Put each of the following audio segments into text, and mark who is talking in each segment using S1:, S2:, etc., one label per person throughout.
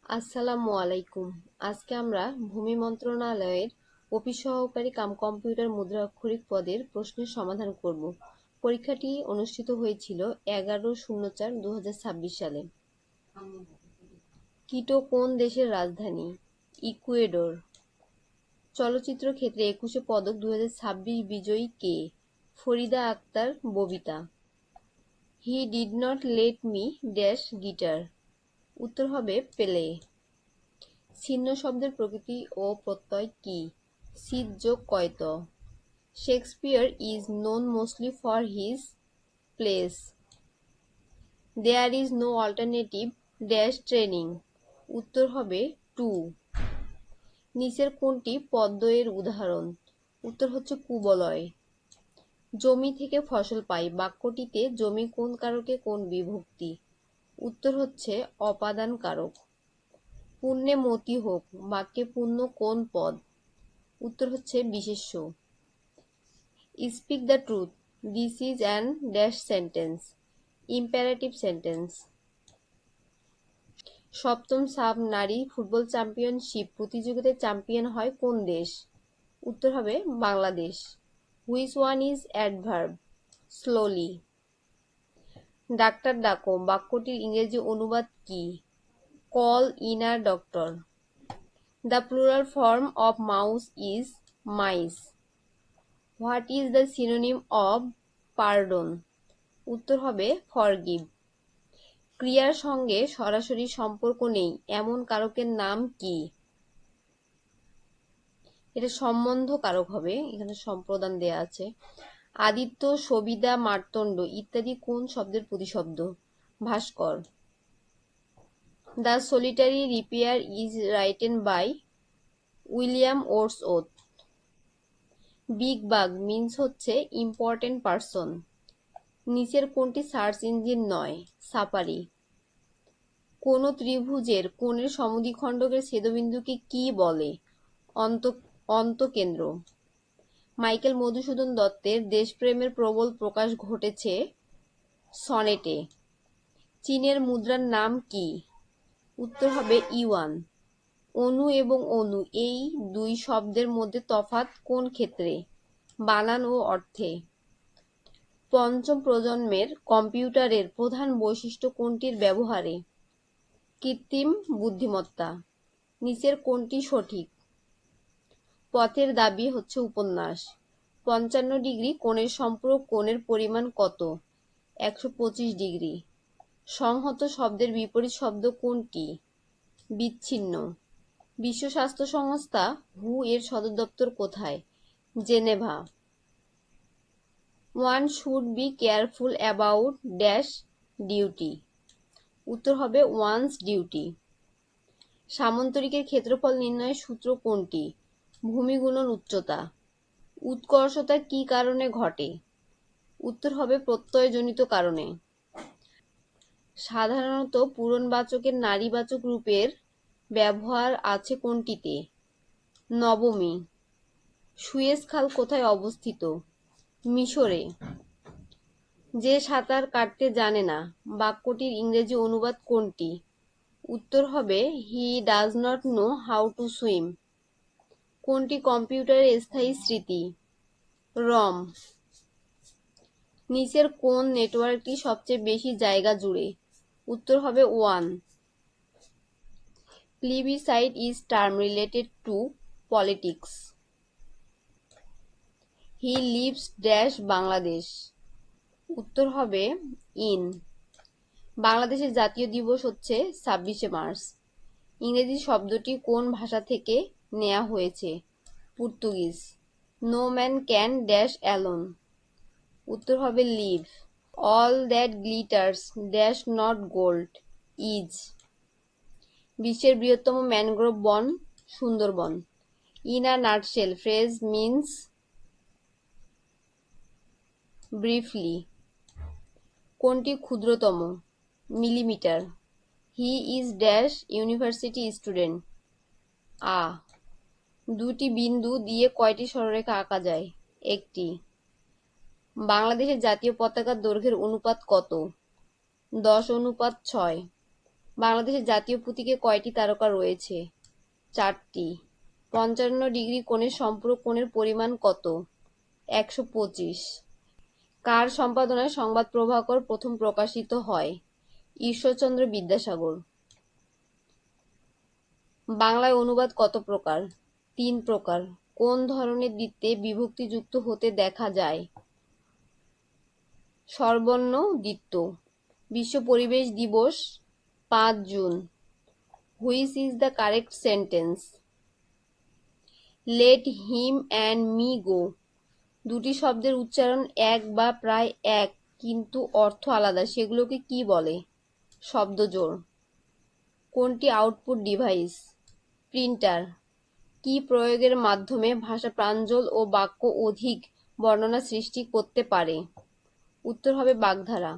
S1: আসসালামু আলাইকুম। আজকে আমরা ভূমি মন্ত্রণালয়ের অফিস সহকারী কাম কম্পিউটার মুদ্রাক্ষরিক পদের প্রশ্নের সমাধান করব। পরীক্ষাটি অনুষ্ঠিত হয়েছিল 11/04/2026 সালে। কিটো কোন দেশের রাজধানী? ইকুয়েডর। চলচ্চিত্র ক্ষেত্রে 21 পদক 2026 বিজয়ী কে? Farida Akhtar Babita. He did not let me dash guitar. উত্তর হবে পেলে। ছিন্ন শব্দের প্রকৃতি ও প্রত্যয় কি? সিত যোগ কয়ত। Shakespeare is known mostly for his plays. There is no alternative dash training. উত্তর হবে টু। নিচের কোনটি পদ্য এর উদাহরণ? উত্তর হচ্ছে কুবলয়। জমি থেকে ফসল পাই বাক্যটিতে জমি কোন কারকে কোন বিভক্তি? উত্তর হচ্ছে অপাদান কারক। পুণ্যে মতি হোক বাক্যে পুণ্য কোন পদ? উত্তর হচ্ছে বিশেষ্য। Speak the truth this is an dash sentence. Imperative sentence. সপ্তম সাব নারী ফুটবল চ্যাম্পিয়নশিপ প্রতিযোগিতায় চ্যাম্পিয়ন হয় কোন দেশ? উত্তর হবে Bangladesh. Which one is adverb? Slowly. Doctor ডাকো বাক্যটির ইংরেজি অনুবাদ কি? Call in a doctor. The plural form of mouse is mice. What is the synonym of pardon? উত্তর হবে forgive. ক্রিয়ার সঙ্গে সরাসরি সম্পর্ক নেই এমন কারকের নাম কি? এটা সম্বন্ধ কারক হবে, এখানে সম্প্রদান দেয়া আছে। আদিত্য, সবিতা, মার্তণ্ড ইত্যাদি কোন শব্দের প্রতিশব্দ? ভাস্কর। The solitary reaper is written by William Wordsworth. Big bug means হচ্ছে ইম্পর্টেন্ট পারসন। নিচের কোনটি সার্চ ইঞ্জিন নয়? সাফারি। কোন ত্রিভুজের কোণের সমদ্বিখণ্ডকের ছেদবিন্দুকে কি বলে? অন্তকেন্দ্র। মাইকেল মধুসূদন দত্তের দেশপ্রেমের প্রবল প্রকাশ ঘটেছে সনেটে। চীনের মুদ্রার নাম কি? উত্তর হবে ইউয়ান। অণু এবং অণু এই দুই শব্দের মধ্যে তফাৎ কোন ক্ষেত্রে? বানান ও অর্থে। পঞ্চম প্রজন্মের কম্পিউটারের প্রধান বৈশিষ্ট্য কোনটির ব্যবহারে? কৃত্রিম বুদ্ধিমত্তা। নিচের কোনটি সঠিক? পথের দাবি হচ্ছে উপন্যাস। 55 ডিগ্রি কোণের সম্পূরক কোণের পরিমাণ কত? 125 ডিগ্রি। সংহত শব্দের বিপরীত শব্দ কোনটি? বিচ্ছিন্ন। বিশ্ব স্বাস্থ্য সংস্থা হু এর সদর দপ্তর কোথায়? Geneva. One should be careful about dash duty. উত্তর হবে ওয়ান্স ডিউটি। সামন্তরিকের ক্ষেত্রফল নির্ণয়ের সূত্র কোনটি? ভূমি গুণন উচ্চতা। উৎকর্ষতা কি কারণে ঘটে? উত্তর হবে প্রত্যয়জনিত কারণে। সাধারণত পূরণবাচকের নারীবাচক রূপের ব্যবহার আছে কোনটিতে? নবমী। সুয়েজ খাল কোথায় অবস্থিত? মিশরে। যে সাঁতার কাটতে জানে না বাক্যটির ইংরেজি অনুবাদ কোনটি? উত্তর হবে he does not know how to swim. কোনটি কম্পিউটারের স্থায়ী স্মৃতি? রম। নিচের কোন নেটওয়ার্কটি সবচেয়ে বেশি জায়গা জুড়ে? উত্তর হবে one. Plebiscite is term related to politics. He lives dash Bangladesh. উত্তর হবে ইন। বাংলাদেশের জাতীয় দিবস হচ্ছে 26শে মার্চ। ইংরেজি শব্দটি কোন ভাষা থেকে নেয়া হয়েছে? Portuguese. No man can dash alone. উত্তর হবে live. All that glitters dash not gold is. বিশ্বের বৃহত্তম ম্যানগ্রোভ বন Sundarban. In a nutshell phrase means briefly. কোনটি ক্ষুদ্রতম? Millimetre. He is dash university student. A. দুটি বিন্দু দিয়ে কয়টি সরলরেখা আঁকা যায়? একটি। বাংলাদেশের জাতীয় পতাকার দৈর্ঘ্যের অনুপাত কত? 10:6। বাংলাদেশের জাতীয় প্রতীকে কয়টি তারকা রয়েছে? 4টি। 55 ডিগ্রি কোণের সম্পূরক কোণের পরিমাণ কত? 125। কার সম্পাদনায় সংবাদ প্রভাকর প্রথম প্রকাশিত হয়? ঈশ্বরচন্দ্র বিদ্যাসাগর। বাংলায় অনুবাদ কত প্রকার? 3 প্রকার। কোন ধরনের দ্বিত্বে বিভক্তিযুক্ত হতে দেখা যায়? স্বরবর্ণ দ্বিত্ব। বিশ্ব পরিবেশ দিবস 5 June. Which is the correct sentence? Let him and me go. দুটি শব্দের উচ্চারণ এক বা প্রায় এক কিন্তু অর্থ আলাদা, সেগুলোকে কি বলে? শব্দজোড়। কোনটি আউটপুট ডিভাইস? প্রিন্টার। কি প্রয়োগের মাধ্যমে ভাষা প্রাঞ্জল ও বাক্য অধিক বর্ণনা সৃষ্টি করতে পারে? উত্তর হবে বাগধারা।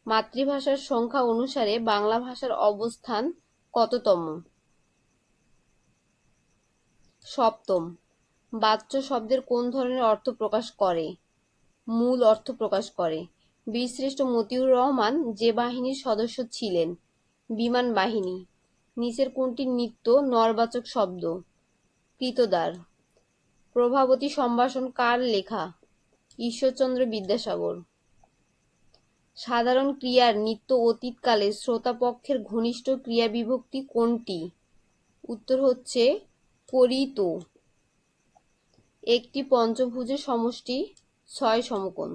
S1: মাতৃভাষার সংখ্যা অনুসারে বাংলা ভাষার অবস্থান কততম? 7ম। বাচ্য শব্দের কোন ধরনের অর্থ প্রকাশ করে? মূল অর্থ প্রকাশ করে। বীরশ্রেষ্ঠ মতিউর রহমান যে বাহিনীর সদস্য ছিলেন? বিমান বাহিনী। নিচের কোনটি নিত্য নরবাচক শব্দ? কৃতদার। প্রভাবতী সম্ভাষণ কার লেখা? ঈশ্বরচন্দ্র বিদ্যাসাগর। সাধারণ ক্রিয়ার নিত্য অতীতকালে শ্রোতাপক্ষের ঘনিষ্ঠ ক্রিয়া বিভক্তি কোনটি? উত্তর হচ্ছে করিত। একটি পঞ্চভুজের সমষ্টি 6 সমকোণ।